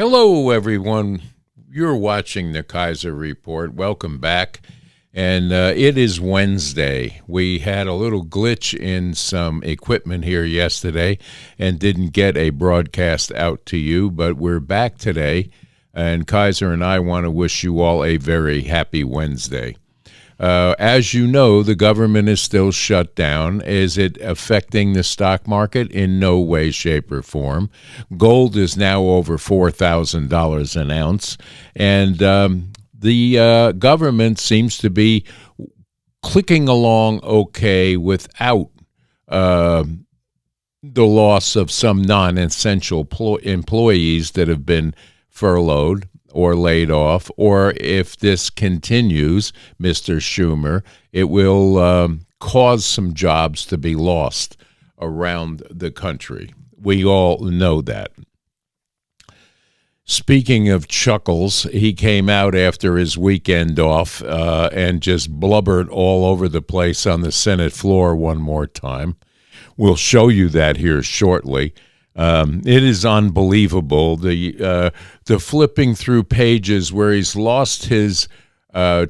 Hello, everyone. You're watching the Kaiser Report. Welcome back. And it is Wednesday. We had a little glitch in some equipment here yesterday and didn't get a broadcast out to you, but we're back today. And Kaiser and I want to wish you all a very happy Wednesday. As you know, the government is still shut down. Is it affecting the stock market? In no way, shape, or form. Gold is now over $4,000 an ounce, and the government seems to be clicking along okay without the loss of some non-essential employees that have been furloughed or laid off, or if this continues, Mr. Schumer, it will cause some jobs to be lost around the country. We all know that. Speaking of Chuckles, he came out after his weekend off and just blubbered all over the place on the Senate floor one more time. We'll show you that here shortly. It is unbelievable, the flipping through pages where he's lost his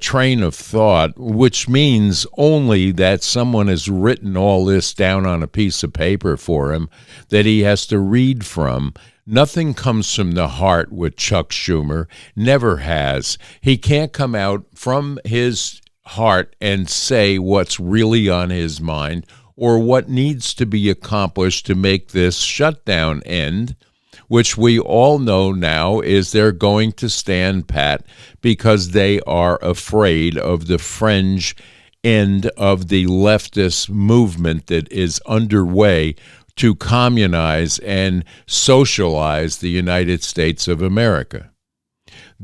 train of thought, which means only that someone has written all this down on a piece of paper for him that he has to read from. Nothing comes from the heart with Chuck Schumer, never has. He can't come out from his heart and say what's really on his mind or what needs to be accomplished to make this shutdown end, which we all know now is they're going to stand pat because they are afraid of the fringe end of the leftist movement that is underway to communize and socialize the United States of America.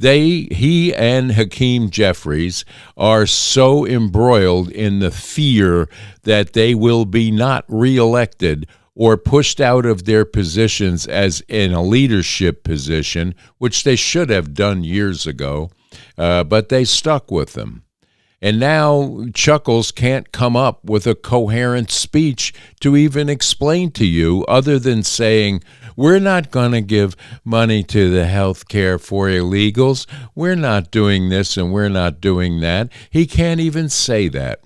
He and Hakeem Jeffries are so embroiled in the fear that they will be not reelected or pushed out of their positions as in a leadership position, which they should have done years ago, but they stuck with them. And now Chuckles can't come up with a coherent speech to even explain to you other than saying, we're not going to give money to the health care for illegals. We're not doing this and we're not doing that. He can't even say that.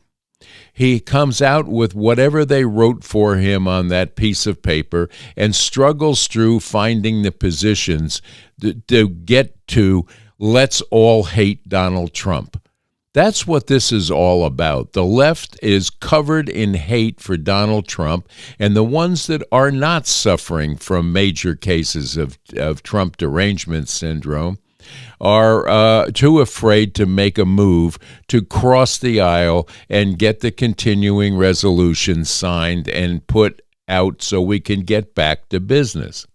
He comes out with whatever they wrote for him on that piece of paper and struggles through finding the positions to get to let's all hate Donald Trump. That's what this is all about. The left is covered in hate for Donald Trump, and the ones that are not suffering from major cases of Trump derangement syndrome are too afraid to make a move to cross the aisle and get the continuing resolution signed and put out so we can get back to business.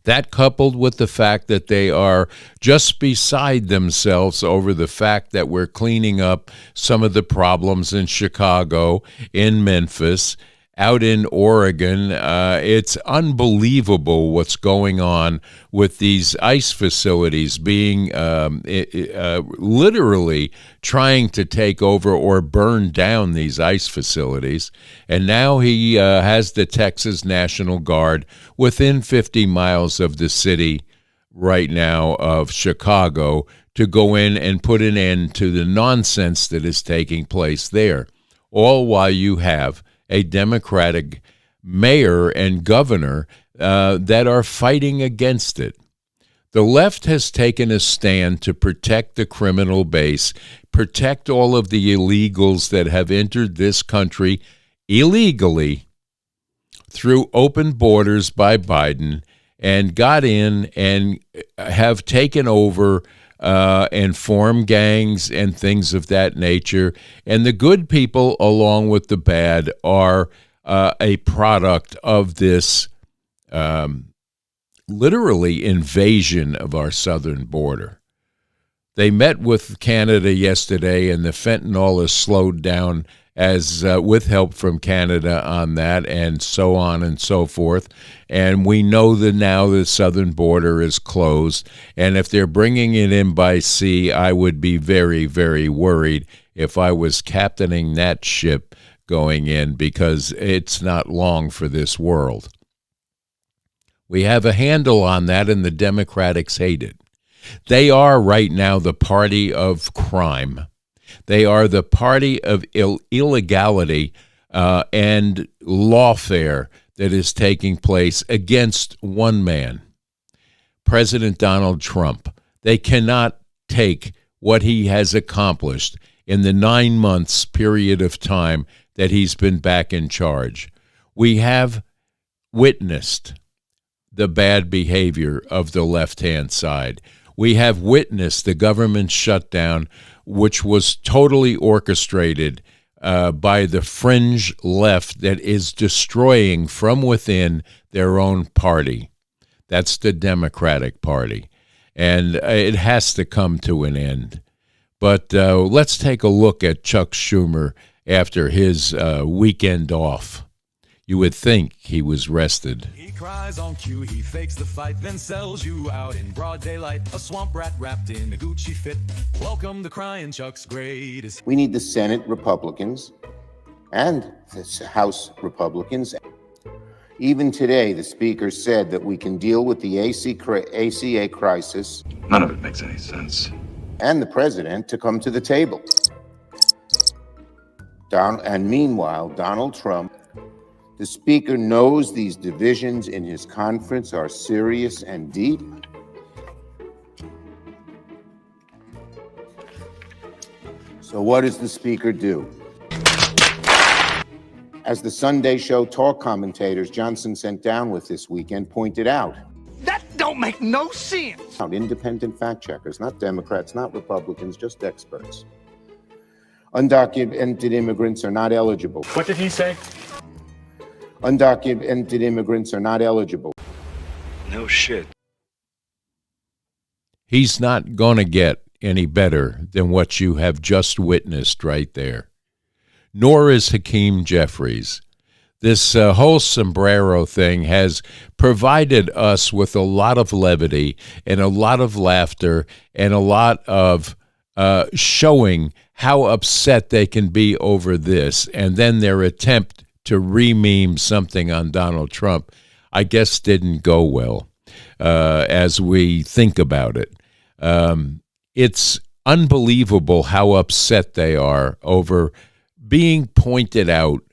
That coupled with the fact that they are just beside themselves over the fact that we're cleaning up some of the problems in Chicago, in Memphis, out in Oregon. It's unbelievable what's going on with these ICE facilities being literally trying to take over or burn down these ICE facilities. And now he has the Texas National Guard within 50 miles of the city right now of Chicago to go in and put an end to the nonsense that is taking place there, all while you have a Democratic mayor and governor that are fighting against it. The left has taken a stand to protect the criminal base, protect all of the illegals that have entered this country illegally through open borders by Biden and got in and have taken over and form gangs and things of that nature. And the good people, along with the bad, are a product of this literally invasion of our southern border. They met with Canada yesterday, and the fentanyl is slowed down as with help from Canada on that, and so on and so forth. And we know that now the southern border is closed, and if they're bringing it in by sea, I would be very, very worried if I was captaining that ship going in, because it's not long for this world. We have a handle on that, and the Democrats hate it. They are right now the party of crime. They are the party of illegality and lawfare that is taking place against one man, President Donald Trump. They cannot take what he has accomplished in the 9 months period of time that he's been back in charge. We have witnessed the bad behavior of the left-hand side. We have witnessed the government shutdown, which was totally orchestrated by the fringe left that is destroying from within their own party. That's the Democratic Party. And it has to come to an end. But let's take a look at Chuck Schumer after his weekend off. You would think he was rested. He cries on cue, he fakes the fight, then sells you out in broad daylight. A swamp rat wrapped in a Gucci fit. Welcome to Crying Chuck's greatest. We need the Senate Republicans and the House Republicans. Even today, the Speaker said that we can deal with the ACA crisis. None of it makes any sense. And the President to come to the table. And meanwhile, Donald Trump, the Speaker knows these divisions in his conference are serious and deep. So what does the Speaker do? As the Sunday show talk commentators Johnson sent down with this weekend pointed out, that don't make no sense. Independent fact checkers, not Democrats, not Republicans, just experts. Undocumented immigrants are not eligible. What did he say? Undocumented immigrants are not eligible. No shit. He's not going to get any better than what you have just witnessed right there. Nor is Hakeem Jeffries. This whole sombrero thing has provided us with a lot of levity and a lot of laughter and a lot of showing how upset they can be over this, and then their attempt to rememe something on Donald Trump, I guess, didn't go well as we think about it. It's unbelievable how upset they are over being pointed out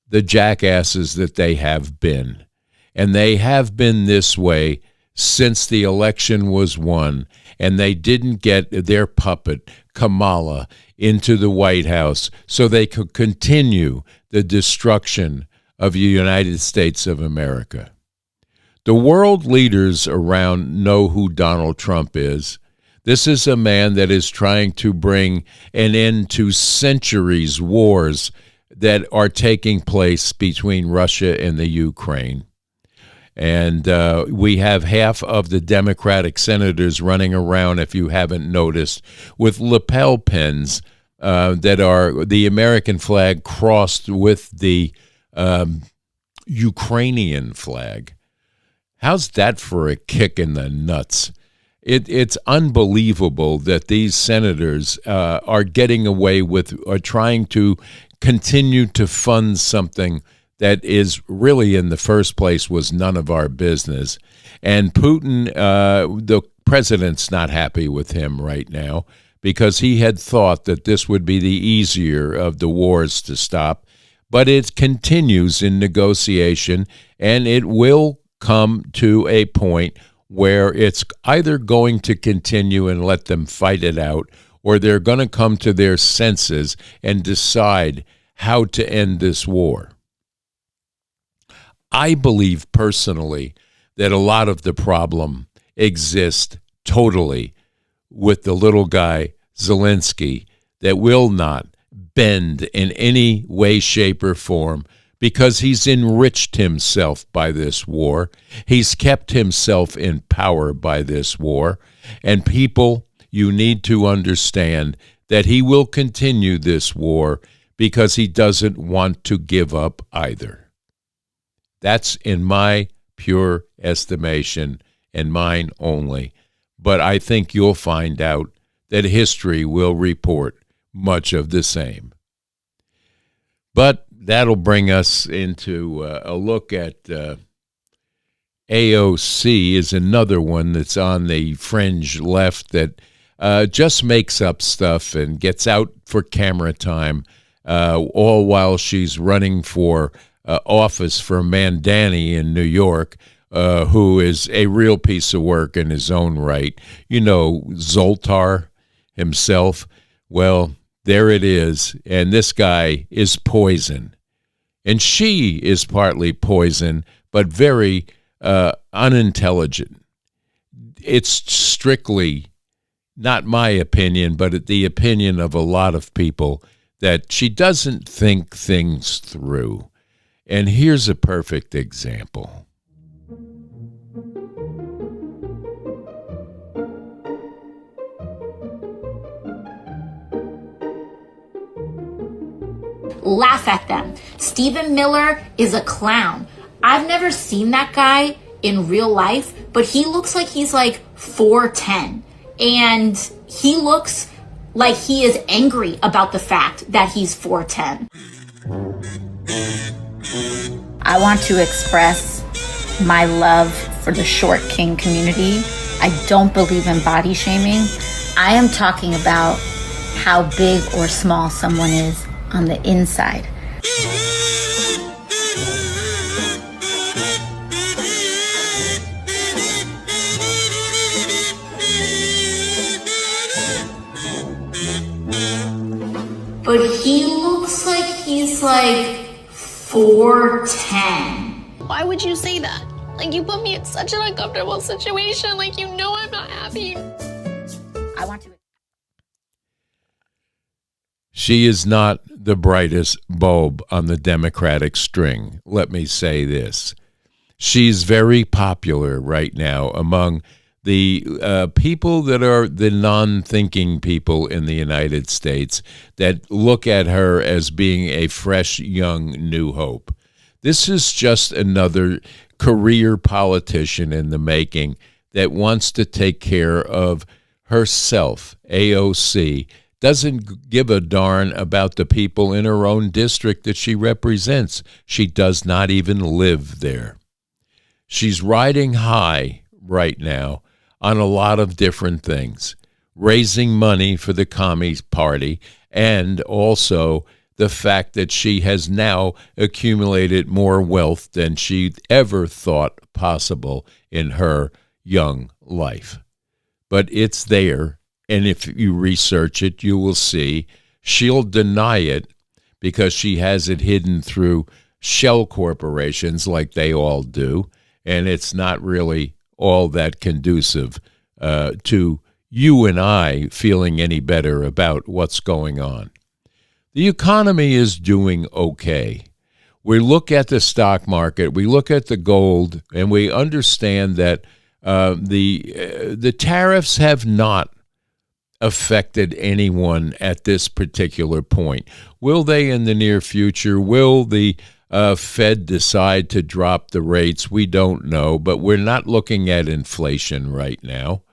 the jackasses that they have been. And they have been this way since the election was won, and they didn't get their puppet, Kamala, into the White House so they could continue the destruction of the United States of America. The world leaders around know who Donald Trump is. This is a man that is trying to bring an end to centuries wars that are taking place between Russia and the Ukraine. And we have half of the Democratic senators running around, if you haven't noticed, with lapel pins that are the American flag crossed with the Ukrainian flag. How's that for a kick in the nuts? It's unbelievable that these senators are getting away with or trying to continue to fund something that is really in the first place was none of our business. And Putin, the president's not happy with him right now because he had thought that this would be the easier of the wars to stop. But it continues in negotiation, and it will come to a point where it's either going to continue and let them fight it out, or they're going to come to their senses and decide how to end this war. I believe personally that a lot of the problem exists totally with the little guy, Zelensky, that will not bend in any way, shape, or form because he's enriched himself by this war. He's kept himself in power by this war. And people, you need to understand that he will continue this war because he doesn't want to give up either. That's in my pure estimation and mine only. But I think you'll find out that history will report much of the same. But that'll bring us into a look at AOC is another one that's on the fringe left that just makes up stuff and gets out for camera time, all while she's running for office for Mandani in New York, who is a real piece of work in his own right. You know, Zoltar himself. Well, there it is. And this guy is poison. And she is partly poison, but very unintelligent. It's strictly not my opinion, but the opinion of a lot of people that she doesn't think things through. And here's a perfect example. Laugh at them. Stephen Miller is a clown. I've never seen that guy in real life, but he looks like he's like 4'10", and he looks like he is angry about the fact that he's 4'10". I want to express my love for the short king community. I don't believe in body shaming. I am talking about how big or small someone is on the inside. But he looks like he's like 4'10". Why would you say that? Like, you put me in such an uncomfortable situation. Like, you know I'm not happy. I want to. She is not the brightest bulb on the Democratic string. Let me say this. She's very popular right now among the people that are the non-thinking people in the United States that look at her as being a fresh, young new hope. This is just another career politician in the making that wants to take care of herself. AOC doesn't give a darn about the people in her own district that she represents. She does not even live there. She's riding high right now on a lot of different things, raising money for the Commie Party, and also the fact that she has now accumulated more wealth than she ever thought possible in her young life. But it's there, and if you research it, you will see she'll deny it because she has it hidden through shell corporations like they all do, and it's not really all that conducive to you and I feeling any better about what's going on. The economy is doing okay. We look at the stock market, we look at the gold, and we understand that the tariffs have not affected anyone at this particular point. Will they in the near future? Will the Fed decide to drop the rates? We don't know, but we're not looking at inflation right now.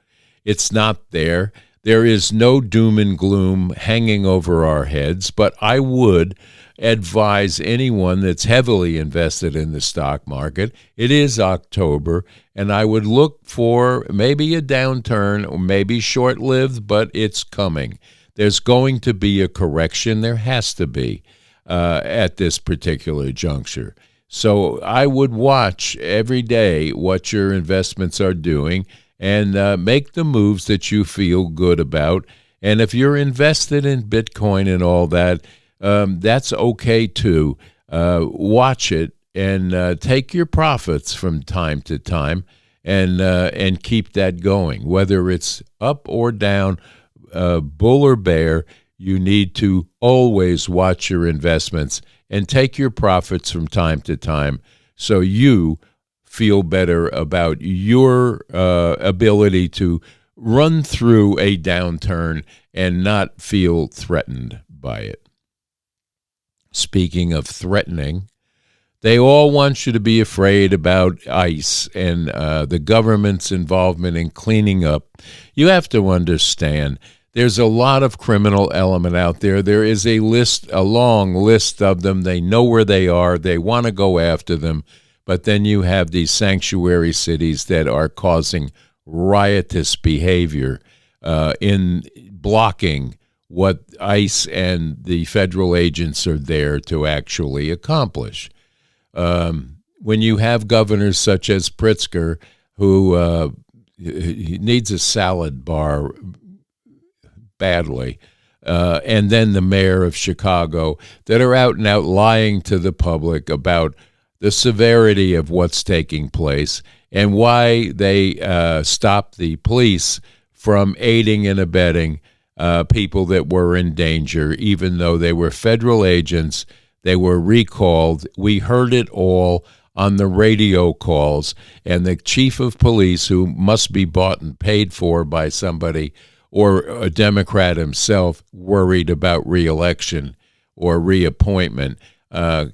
It's not there. There is no doom and gloom hanging over our heads, but I would advise anyone that's heavily invested in the stock market. It is October, and I would look for maybe a downturn, or maybe short-lived, but it's coming. There's going to be a correction. There has to be at this particular juncture. So I would watch every day what your investments are doing and make the moves that you feel good about. And if you're invested in Bitcoin and all that, that's okay too. Watch it and take your profits from time to time and keep that going. Whether it's up or down, bull or bear, you need to always watch your investments and take your profits from time to time so you feel better about your ability to run through a downturn and not feel threatened by it. Speaking of threatening, they all want you to be afraid about ICE and the government's involvement in cleaning up. You have to understand there's a lot of criminal element out there. There is a long list of them. They know where they are. They want to go after them. But then you have these sanctuary cities that are causing riotous behavior in blocking what ICE and the federal agents are there to actually accomplish. When you have governors such as Pritzker, who he needs a salad bar badly, and then the mayor of Chicago, that are out and out lying to the public about the severity of what's taking place and why they stopped the police from aiding and abetting people that were in danger, even though they were federal agents. They were recalled. We heard it all on the radio calls, and the chief of police, who must be bought and paid for by somebody or a Democrat himself, worried about reelection or reappointment,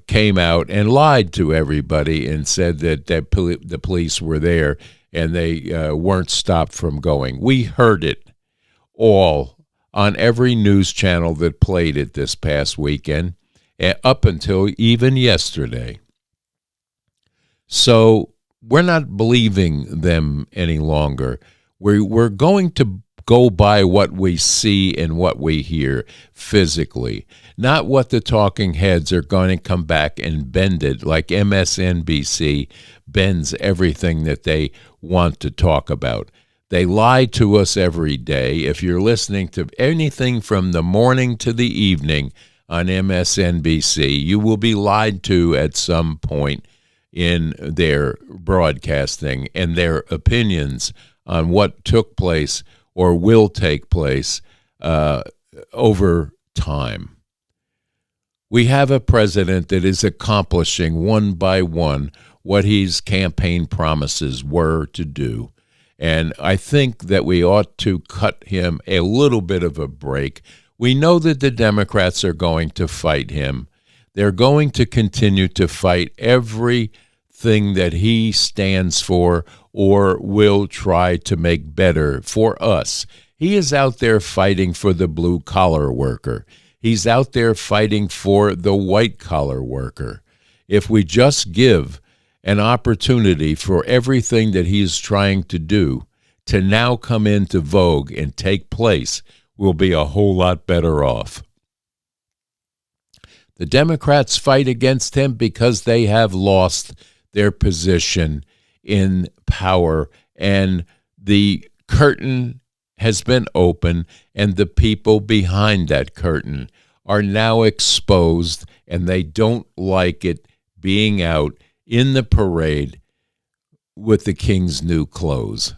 came out and lied to everybody and said that the police were there and they weren't stopped from going. We heard it all on every news channel that played it this past weekend, up until even yesterday. So we're not believing them any longer. We're going to go by what we see and what we hear physically, not what the talking heads are going to come back and bend it like MSNBC bends everything that they want to talk about. They lie to us every day. If you're listening to anything from the morning to the evening on MSNBC, you will be lied to at some point in their broadcasting and their opinions on what took place or will take place over time. We have a president that is accomplishing one by one what his campaign promises were to do. And I think that we ought to cut him a little bit of a break. We know that the Democrats are going to fight him. They're going to continue to fight everything that he stands for or will try to make better for us. He is out there fighting for the blue-collar worker. He's out there fighting for the white-collar worker. If we just give an opportunity for everything that he's trying to do to now come into vogue and take place, we'll be a whole lot better off. The Democrats fight against him because they have lost their position in power, and the curtain has been open, and the people behind that curtain are now exposed, and they don't like it being out in the parade with the king's new clothes,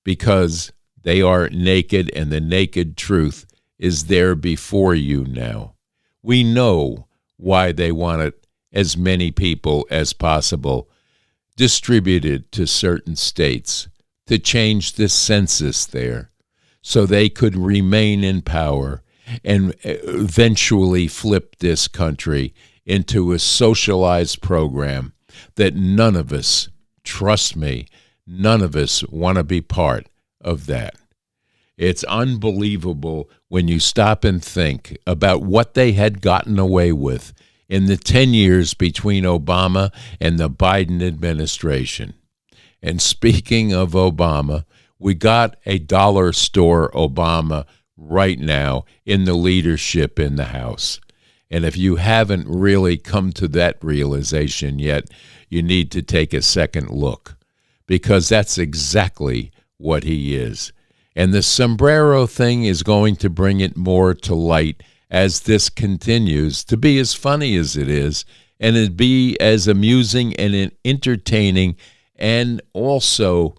because they are naked, and the naked truth is there before you now. We know why they wanted as many people as possible distributed to certain states to change the census there so they could remain in power and eventually flip this country into a socialized program that none of us, trust me, none of us want to be part of that. It's unbelievable when you stop and think about what they had gotten away with in the 10 years between Obama and the Biden administration. And speaking of Obama, we got a dollar store Obama right now in the leadership in the House. And if you haven't really come to that realization yet, you need to take a second look, because that's exactly what he is. And the sombrero thing is going to bring it more to light as this continues to be as funny as it is, and it be as amusing and entertaining, and also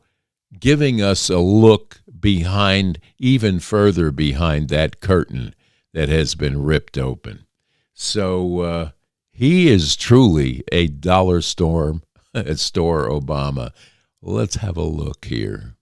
giving us a look behind, even further behind that curtain that has been ripped open. So he is truly a dollar store Obama. Let's have a look here.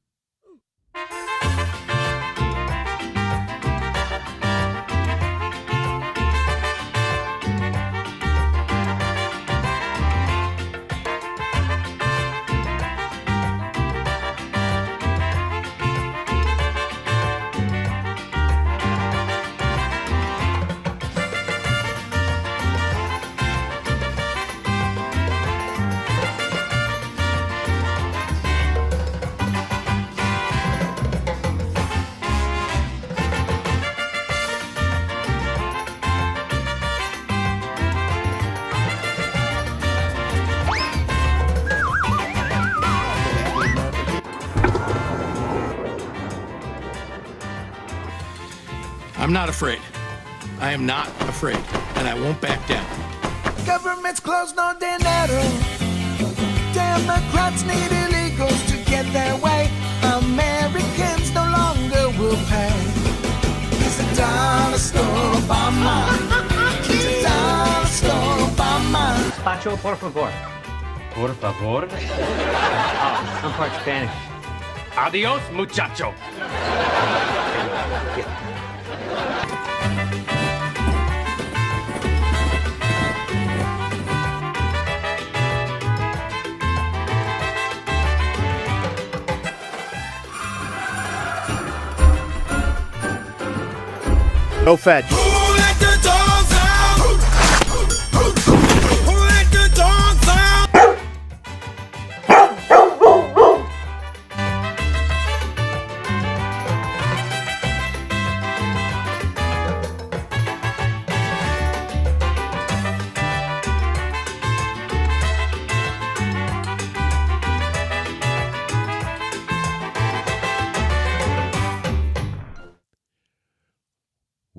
I'm not afraid. I am not afraid, and I won't back down. Government's closed on dinero. Democrats need illegals to get their way. Americans no longer will pay. It's a dollar store, Obama. It's a dollar store, Obama. Despacho, por favor. Por favor? Oh, I'm part Spanish. Adios, muchacho. Go fetch. Who let the dogs out? Who let the dogs out?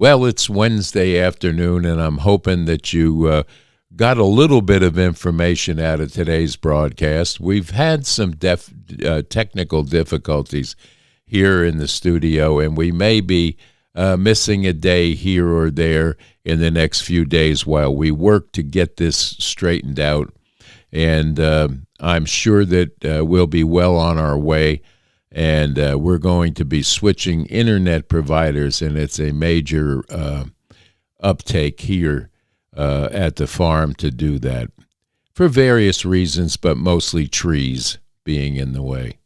Well, it's Wednesday afternoon, and I'm hoping that you got a little bit of information out of today's broadcast. We've had some technical difficulties here in the studio, and we may be missing a day here or there in the next few days while we work to get this straightened out. And I'm sure that we'll be well on our way. And we're going to be switching internet providers, and it's a major uptake here at the farm to do that for various reasons, but mostly trees being in the way.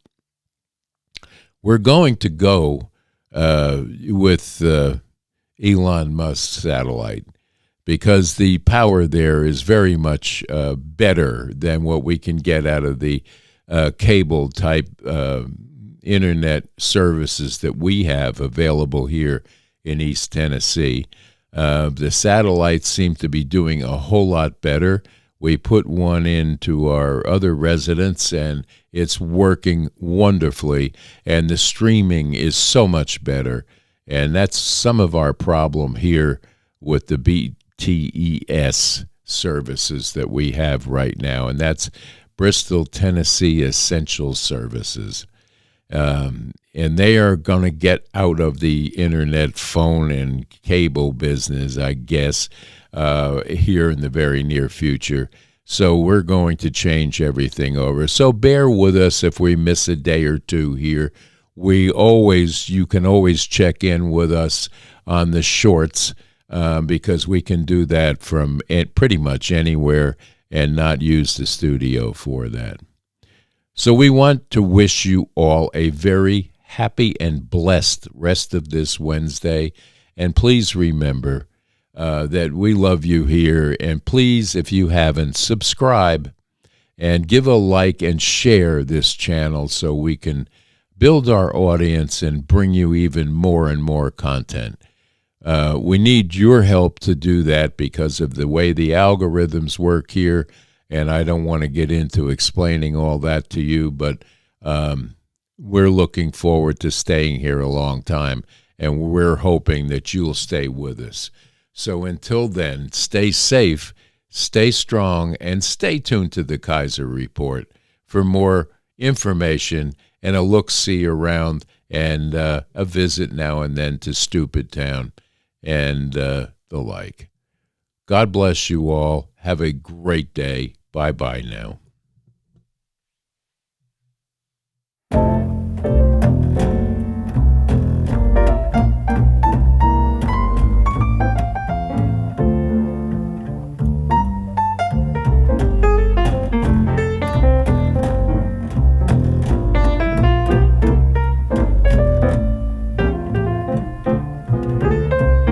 We're going to go with Elon Musk's satellite because the power there is very much better than what we can get out of the cable type internet services that we have available here in East Tennessee. The satellites seem to be doing a whole lot better. We put one into our other residents, and it's working wonderfully, and the streaming is so much better. And that's some of our problem here with the BTES services that we have right now, and that's Bristol, Tennessee Essential Services. And they are going to get out of the internet, phone, and cable business, I guess, here in the very near future. So we're going to change everything over. So bear with us if we miss a day or two here. You can always check in with us on the shorts because we can do that from pretty much anywhere and not use the studio for that. So we want to wish you all a very happy and blessed rest of this Wednesday. And please remember that we love you here. And please, if you haven't, subscribe and give a like and share this channel so we can build our audience and bring you even more and more content. We need your help to do that because of the way the algorithms work here. And I don't want to get into explaining all that to you, but we're looking forward to staying here a long time, and we're hoping that you'll stay with us. So until then, stay safe, stay strong, and stay tuned to the Kaiser Report for more information and a look-see around and a visit now and then to Stupid Town and the like. God bless you all. Have a great day. Bye-bye now.